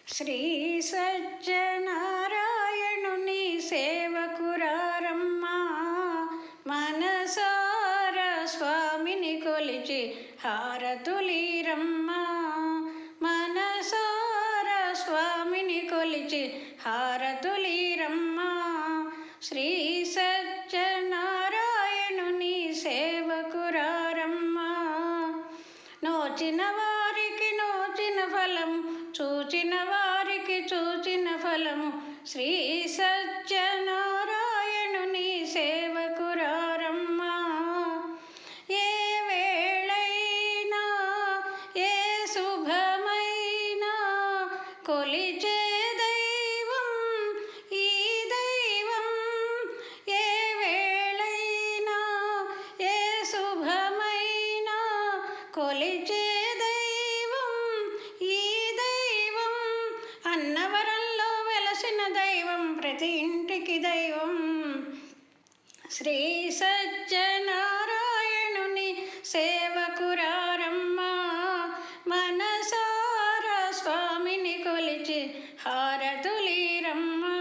శ్రీ సత్యనారాయణుని సేవకురారమ్మా, మనసార స్వామిని కొలిచి హారతులీరమ్మా, మనసార స్వామిని కొలిచి హారతులీరమ్మా. శ్రీ సత్యనారాయణుని సేవకురారమ్మా, నోచిన వారికి నోచిన ఫలము, చూచిన వారికి చూచిన ఫలము. శ్రీ సత్యనారాయణుని సేవకురారమ్మా, ఏ వేళైనా ఏ శుభమైనా కొలిచే దైవం ఈ దైవం. ఏ వేళైనా ఏ శుభమైనా కొలిచే అన్నవరంలో వెలసిన దైవం, ప్రతి ఇంటికి దైవం. శ్రీ సత్యనారాయణుని సేవకురారమ్మా, మనసార స్వామిని కొలిచి హారతులీరమ్మా.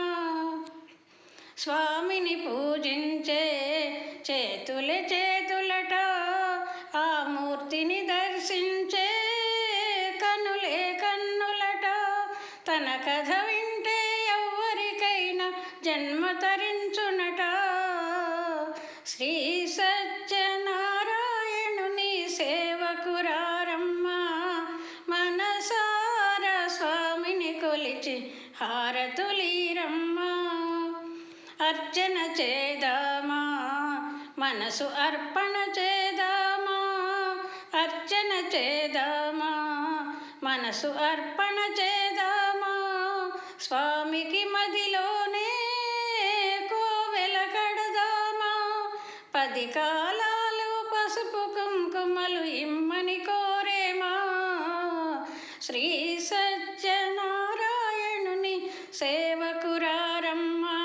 స్వామిని పూజించే చేతులే చేతులట, ఆ మూర్తిని దర్శించే కనులే కన్నులట. తన కథ వింటే ఎవ్వరికైనా జన్మ తరించునట. శ్రీ సత్యనారాయణుని సేవకురారమ్మా, మనసార స్వామిని కొలిచి హారతులీరమ్మా. అర్చన చేదామా, మనసు అర్పణ చేదామా, అర్చన చేదామా, మనసు అర్పణ చేదామా. స్వామికి మదిలోనే కోవెల కడదామా, 10 కాలాలు పసుపు కుంకుమలు ఇమ్మని కోరేమా. శ్రీ సత్యనారాయణుని సేవకురారమ్మా,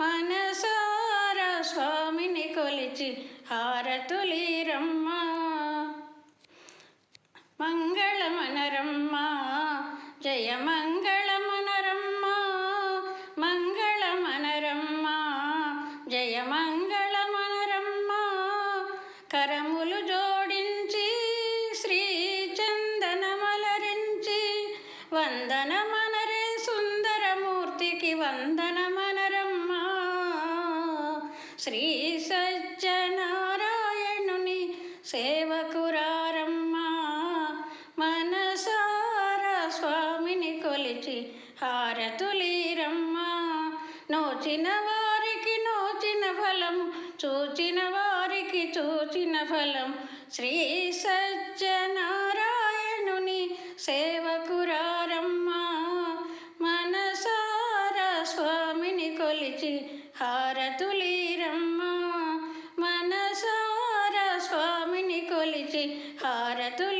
మనసార స్వామిని కొలిచి హారతులీరమ్మా. మంగళమనరమ్మా, జయ మంగళమనరమ్మా, మంగళమనరమ్మా, జయ మంగళమనరమ్మా. కరములు జోడించి శ్రీ చందనమలరించి, వందనమనరే సుందరమూర్తికి వందనమనరమ్మా. శ్రీ సత్యనారాయణుని సేవకురారమ్మా, మనసార స్వామిని కొలిచి హారతులీరమ్మా. నోచిన వారికి నోచిన ఫలం, చూచిన వారికి చూచిన ఫలం. శ్రీ సత్యనారాయణుని సేవకురారమ్మా, మనసార స్వామిని కొలిచి హారతులీరమ్మా, మనసార స్వామిని కొలిచి హారతులీరమ్మా.